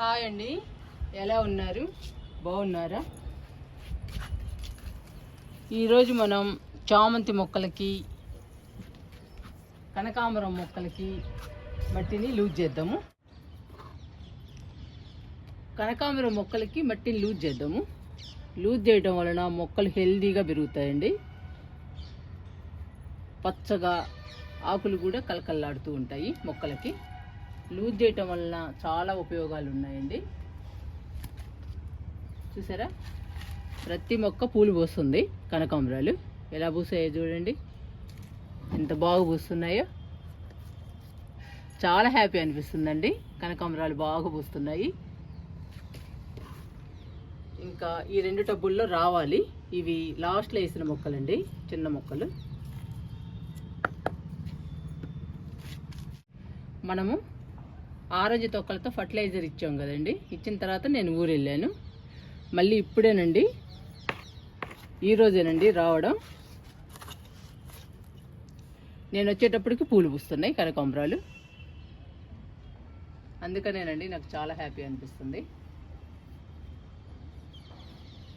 Hi అండి, ఎలా ఉన్నారు? బాగున్నారా? ఈరోజు మనం చామంతి మొక్కలకి, కనకాంబరం మొక్కలకి మట్టిని లూజ్ చేద్దాము. కనకాంబరం మొక్కలకి మట్టిని లూజ్ చేద్దాము. లూజ్ చేయడం వలన మొక్కలు హెల్దీగా పెరుగుతాయండి. పచ్చగా ఆకులు కూడా కలకల్లాడుతూ ఉంటాయి మొక్కలకి. లూజ్ చేయటం వలన చాలా ఉపయోగాలు ఉన్నాయండి. చూసారా, ప్రతి మొక్క పూలు పూస్తుంది. కనకాంబరాలు ఎలా పూసాయో చూడండి, ఎంత బాగా పూస్తున్నాయో. చాలా హ్యాపీ అనిపిస్తుందండి. కనకాంబరాలు బాగా పూస్తున్నాయి. ఇంకా ఈ 2 టబ్బుల్లో రావాలి. ఇవి లాస్ట్లో వేసిన మొక్కలండి, చిన్న మొక్కలు. మనము ఆరెంజ్ తొక్కలతో ఫర్టిలైజర్ ఇచ్చాం కదండి. ఇచ్చిన తర్వాత నేను ఊరు వెళ్ళాను. మళ్ళీ ఇప్పుడేనండి, ఈరోజేనండి రావడం. నేను వచ్చేటప్పటికి పూలు పూస్తున్నాయి కనకాంబరాలు. అందుకనేనండి నాకు చాలా హ్యాపీ అనిపిస్తుంది.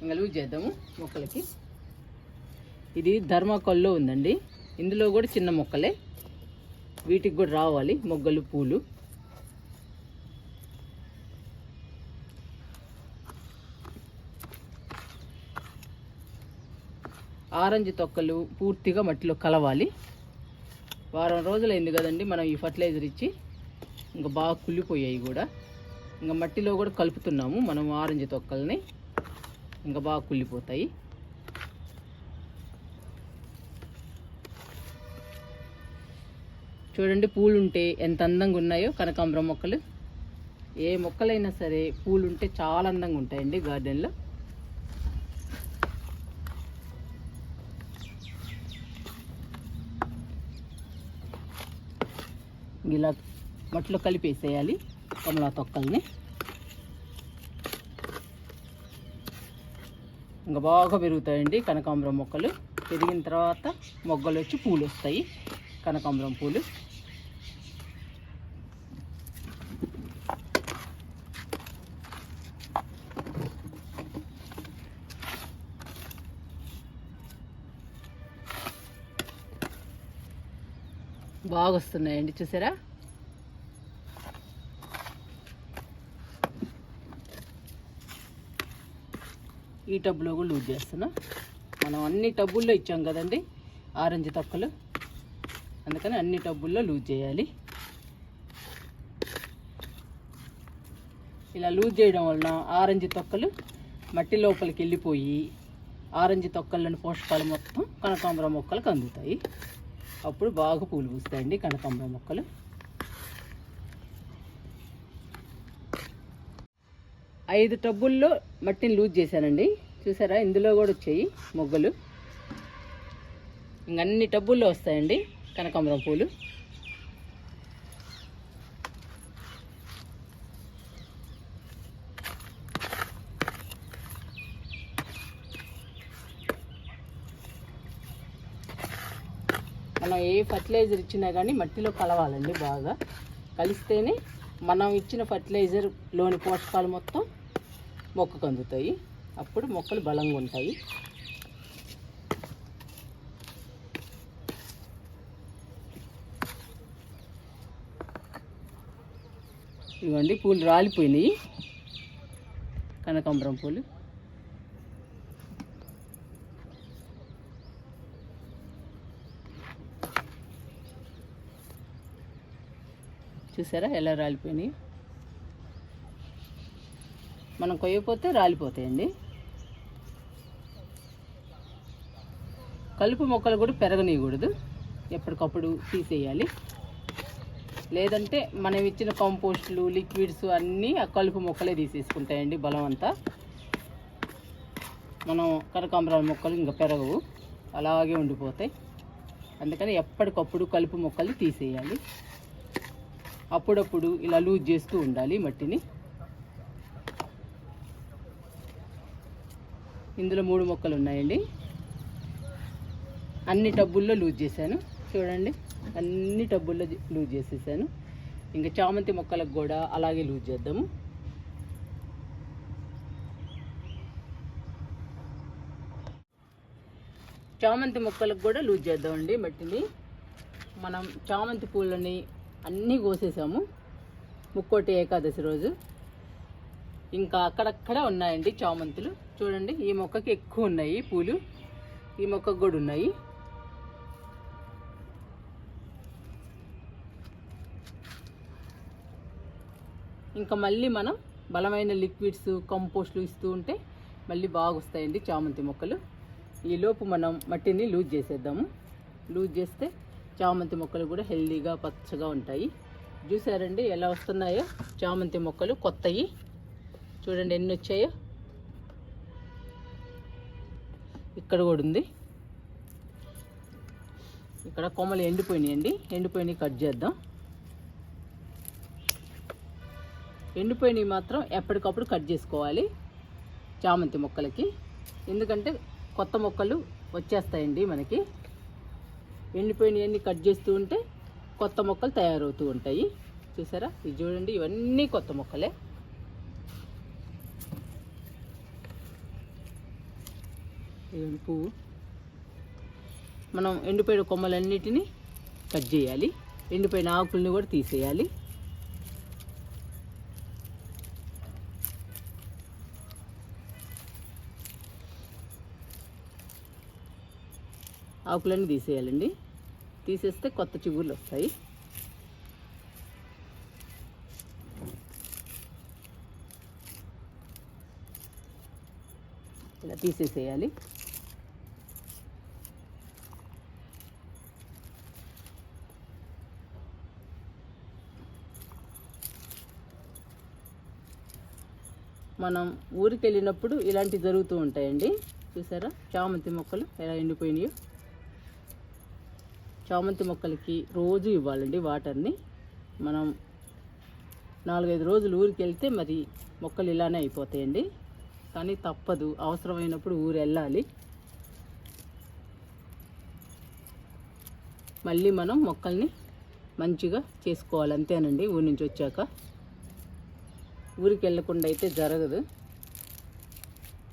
ఇంకా లూజ్ చేద్దాము మొక్కలకి. ఇది ధర్మాకోల్లో ఉందండి. ఇందులో కూడా చిన్న మొక్కలే, వీటికి కూడా రావాలి మొగ్గలు, పూలు. ఆరెంజ్ తొక్కలు పూర్తిగా మట్టిలో కలవాలి. వారం రోజులైంది కదండి మనం ఈ ఫర్టిలైజర్ ఇచ్చి. ఇంకా బాగా కుళ్ళిపోయాయి కూడా. ఇంకా మట్టిలో కూడా కలుపుతున్నాము మనం ఆరెంజ్ తొక్కల్ని. ఇంకా బాగా కుళ్ళిపోతాయి. చూడండి పూలు ఉంటే ఎంత అందంగా ఉన్నాయో కనకాంబరం మొక్కలు. ఏ మొక్కలైనా సరే పూలు ఉంటే చాలా అందంగా ఉంటాయండి గార్డెన్లో. ఇలా మట్టిలో కలిపేసేయాలి కమలా తొక్కల్ని. ఇంకా బాగా పెరుగుతాయండి కనకాంబరం మొక్కలు. పెరిగిన తర్వాత మొగ్గలు వచ్చి పూలు వస్తాయి, కనకాంబరం పూలు. బాగా వస్తున్నాయండి, చూసారా? ఈ టబ్బులో కూడా లూజ్ చేస్తున్నా. మనం అన్ని టబ్బుల్లో ఇచ్చాం కదండి ఆరెంజ్ తొక్కలు, అందుకని అన్ని టబ్బుల్లో లూజ్ చేయాలి. ఇలా లూజ్ చేయడం వలన ఆరెంజ్ తొక్కలు మట్టి లోపలికి వెళ్ళిపోయి ఆరెంజ్ తొక్కల్లోని పోషకాలు మొత్తం కనకాంబరం మొక్కలకు అందుతాయి. అప్పుడు బాగా పూలు పూస్తాయండి కనకాంబరం మొక్కలు. ఐదు టబ్బుల్లో మట్టిని లూజ్ చేశానండి, చూసారా? ఇందులో కూడా వచ్చాయి మొగ్గలు. ఇంక అన్ని టబ్బుల్లో వస్తాయండి కనకాంబరం పూలు. మనం ఏ ఫర్టిలైజర్ ఇచ్చినా కానీ మట్టిలో కలవాలండి. బాగా కలిస్తేనే మనం ఇచ్చిన ఫర్టిలైజర్లోని పోషకాలు మొత్తం మొక్కకు అందుతాయి. అప్పుడు మొక్కలు బలంగా ఉంటాయి. ఇవ్వండి పూలు రాలిపోయినాయి కనకాంబరం పూలు. చూసారా ఎలా రాలిపోయినాయి? మనం కొయ్యపోతే రాలిపోతాయండి. కలుపు మొక్కలు కూడా పెరగనీయకూడదు, ఎప్పటికప్పుడు తీసేయాలి. లేదంటే మనం ఇచ్చిన కంపోస్టులు, లిక్విడ్స్ అన్నీ ఆ కలుపు మొక్కలే తీసేసుకుంటాయండి బలం అంతా. మనం కనకాంబరాల మొక్కలు ఇంకా పెరగవు, అలాగే ఉండిపోతాయి. అందుకని ఎప్పటికప్పుడు కలుపు మొక్కలు తీసేయాలి. అప్పుడప్పుడు ఇలా లూజ్ చేస్తూ ఉండాలి మట్టిని. ఇందులో 3 మొక్కలు ఉన్నాయండి. అన్ని టబ్బుల్లో లూజ్ చేశాను, చూడండి. అన్ని టబ్బుల్లో లూజ్ చేసేసాను. ఇంకా చామంతి మొక్కలకు కూడా అలాగే లూజ్ చేద్దాము. చామంతి మొక్కలకు కూడా లూజ్ చేద్దామండి మట్టిని. మనం చామంతి పూలని అన్నీ కోసేసాము ముక్కోటి ఏకాదశి రోజు. ఇంకా అక్కడక్కడ ఉన్నాయండి చామంతులు. చూడండి, ఈ మొక్కకి ఎక్కువ ఉన్నాయి పూలు, ఈ మొక్కకు కూడా ఉన్నాయి. ఇంకా మళ్ళీ మనం బలమైన లిక్విడ్స్, కంపోస్ట్లు ఇస్తూ ఉంటే మళ్ళీ బాగా వస్తాయండి చామంతి మొక్కలు. ఈలోపు మనం మట్టిని లూజ్ చేసేద్దాము. లూజ్ చేస్తే చామంతి మొక్కలు కూడా హెల్దీగా పచ్చగా ఉంటాయి. చూసారండి ఎలా వస్తున్నాయో చామంతి మొక్కలు కొత్తవి. చూడండి ఎన్ని వచ్చాయో. ఇక్కడ కూడా ఉంది. ఇక్కడ కొమ్మలు ఎండిపోయినాయండి. ఎండిపోయినాయి కట్ చేద్దాం. ఎండిపోయినవి మాత్రం ఎప్పటికప్పుడు కట్ చేసుకోవాలి చామంతి మొక్కలకి. ఎందుకంటే కొత్త మొక్కలు వచ్చేస్తాయండి మనకి. ఎండిపోయినవన్నీ కట్ చేస్తూ ఉంటే కొత్త మొక్కలు తయారవుతూ ఉంటాయి. చూసారా, ఇది చూడండి, ఇవన్నీ కొత్త మొక్కలే. ఇవన్నీ పువ్వు. మనం ఎండిపోయిన కొమ్మలన్నిటినీ కట్ చేయాలి. ఎండిపోయిన ఆకుల్ని కూడా తీసేయాలి. ఆకులన్నీ తీసేయాలండి. తీసేస్తే కొత్త చిగుళ్ళు వస్తాయి. ఇలా తీసేసేయాలి. మనం ఊరికి వెళ్ళినప్పుడు ఇలాంటివి జరుగుతూ ఉంటాయండి. చూసారా చామంతి మొక్కలు ఎలా ఎండిపోయినాయో. చామంతి మొక్కలకి రోజు ఇవ్వాలండి వాటర్ని. మనం 4-5 రోజులు ఊరికి వెళ్తే మరి మొక్కలు ఇలానే అయిపోతాయండి. కానీ తప్పదు, అవసరమైనప్పుడు ఊరు వెళ్ళాలి. మళ్ళీ మనం మొక్కల్ని మంచిగా చేసుకోవాలి, అంతేనండి. ఊరి నుంచి వచ్చాక ఊరికి వెళ్ళకుండా అయితే జరగదు.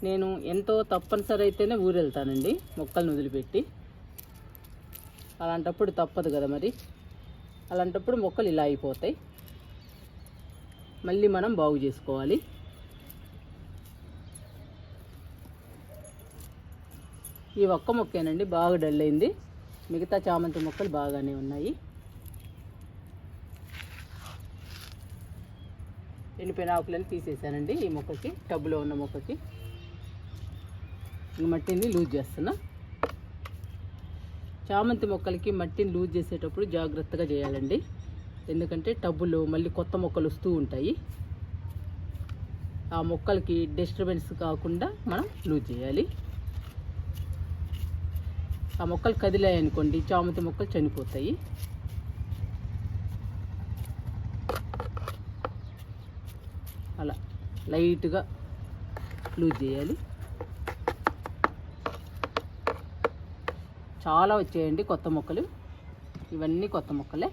నేను ఎంతో తప్పనిసరి అయితేనే ఊరు వెళ్తానండి మొక్కలను వదిలిపెట్టి. అలాంటప్పుడు తప్పదు కదా మరి. అలాంటప్పుడు మొక్కలు ఇలా అయిపోతాయి. మళ్ళీ మనం బాగు చేసుకోవాలి. ఈ ఒక్క మొక్కేనండి బాగా డల్ అయింది. మిగతా చామంతి మొక్కలు బాగానే ఉన్నాయి. ఎండిపోయిన ఆకులను తీసేసానండి ఈ మొక్కకి, టబ్బులో ఉన్న మొక్కకి. మట్టిని లూజ్ చేస్తున్నా. చామంతి మొక్కలకి మట్టిని లూజ్ చేసేటప్పుడు జాగ్రత్తగా చేయాలండి. ఎందుకంటే టబ్బులో మళ్ళీ కొత్త మొక్కలు వస్తూ ఉంటాయి. ఆ మొక్కలకి డిస్టర్బెన్స్ కాకుండా మనం లూజ్ చేయాలి. ఆ మొక్కలు కదిలాయనుకోండి చామంతి మొక్కలు చనిపోతాయి. అలా లైట్గా లూజ్ చేయాలి. చాలా వచ్చాయండి కొత్త మొక్కలు. ఇవన్నీ కొత్త మొక్కలే.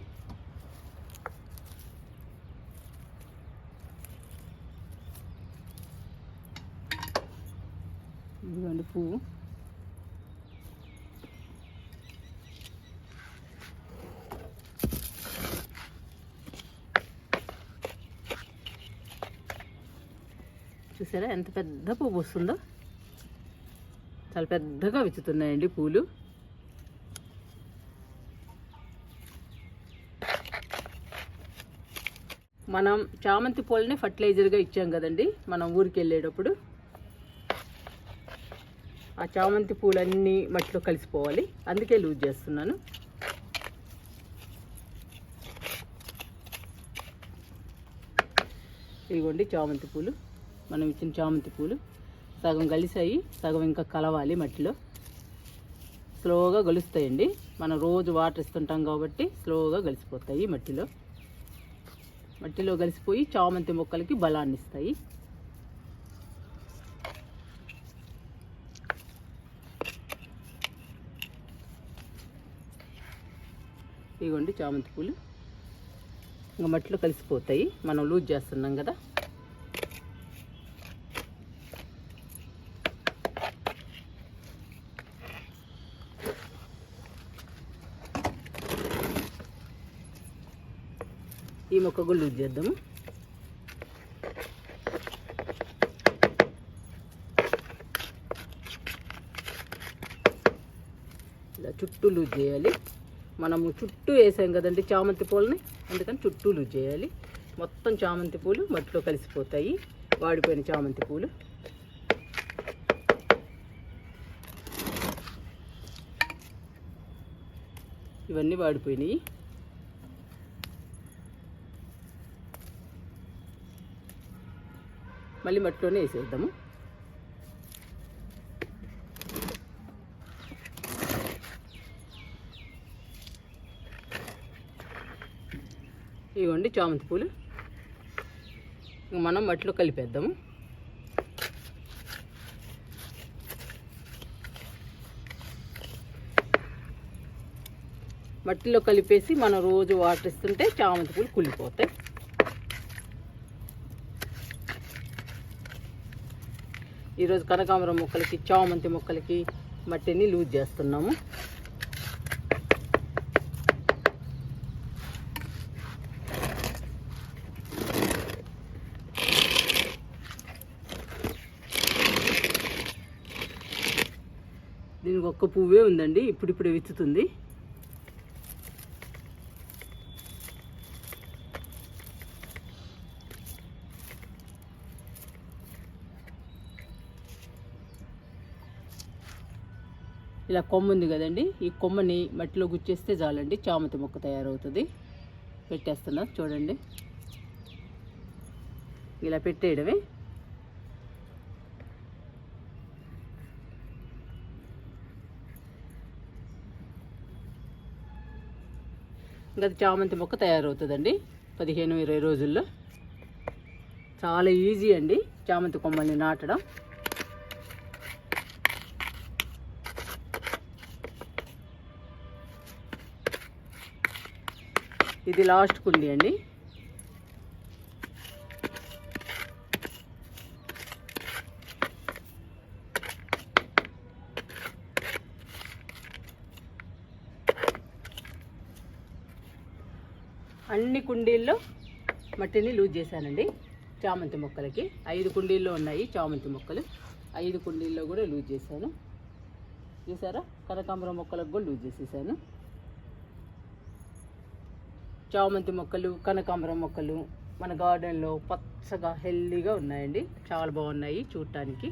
ఇదిగోండి పువ్వు. చూసారా ఎంత పెద్ద పువ్వు వస్తుందో. చాలా పెద్దగా విచ్చుతున్నాయండి పూలు. మనం చామంతి పూలని ఫర్టిలైజర్గా ఇచ్చాం కదండి మనం ఊరికి వెళ్ళేటప్పుడు. ఆ చామంతి పూలన్నీ మట్టిలో కలిసిపోవాలి, అందుకే లూజ్ చేస్తున్నాను. ఇదిగోండి చామంతి పూలు. మనం ఇచ్చిన చామంతి పూలు సగం కలిసాయి, సగం ఇంకా కలవాలి మట్టిలో. స్లోగా గలుస్తాయండి. మనం రోజు వాటర్ ఇస్తుంటాం కాబట్టి స్లోగా కలిసిపోతాయి మట్టిలో. మట్టిలో కలిసిపోయి చామంతి మొక్కలకి బలాన్ని ఇస్తాయి. ఇదిగోండి చామంతి పూలు ఇంకా మట్టిలో కలిసిపోతాయి. మనం లూజ్ చేస్తున్నాం కదా. ఈ మొక్క కూడా లూజ్ చేద్దాము. ఇలా చుట్టూ లూజ్ చేయాలి. మనము చుట్టూ వేసాం కదండి చామంతి పూలని, అందుకని చుట్టూ లూజ్ చేయాలి. మొత్తం చామంతి పూలు మట్టిలో కలిసిపోతాయి, వాడిపోయిన చామంతి పూలు. ఇవన్నీ వాడిపోయినాయి. మళ్ళీ మట్టిలోనే వేసేద్దాము. ఇవ్వండి చామంతి పూలు, మనం మట్టిలో కలిపేద్దాము. మట్టిలో కలిపేసి మనం రోజు వాటర్ ఇస్తుంటే చామంతి పూలు కుళ్ళిపోతాయి. ఈరోజు కనకాంబరం మొక్కలకి, చామంతి మొక్కలకి మట్టిని లూజ్ చేస్తున్నాము. దీనికి ఒక్క పువ్వే ఉందండి, ఇప్పుడిప్పుడే విచ్చుతుంది. ఇలా కొమ్మ ఉంది కదండి, ఈ కొమ్మని మట్టిలో గుచ్చేస్తే చాలండి, చామంతి మొక్క తయారవుతుంది. పెట్టేస్తున్నా చూడండి, ఇలా పెట్టేయడమే. ఇంకా చామంతి మొక్క తయారవుతుందండి 15-20 రోజుల్లో. చాలా ఈజీ అండి చామంతి కొమ్మల్ని నాటడం. ఇది లాస్ట్ కుండి అండి. అన్ని కుండీల్లో మట్టిని లూజ్ చేశానండి చామంతి మొక్కలకి. 5 కుండీల్లో ఉన్నాయి చామంతి మొక్కలు, 5 కుండీల్లో కూడా లూజ్ చేశాను. చూసారా, కనకాంబరం మొక్కలకు కూడా లూజ్ చేసేసాను. చామంతి మొక్కలు, కనకాంబరం మొక్కలు మన గార్డెన్లో పచ్చగా హెల్దీగా ఉన్నాయండి, చాలా బాగున్నాయి చూడటానికి.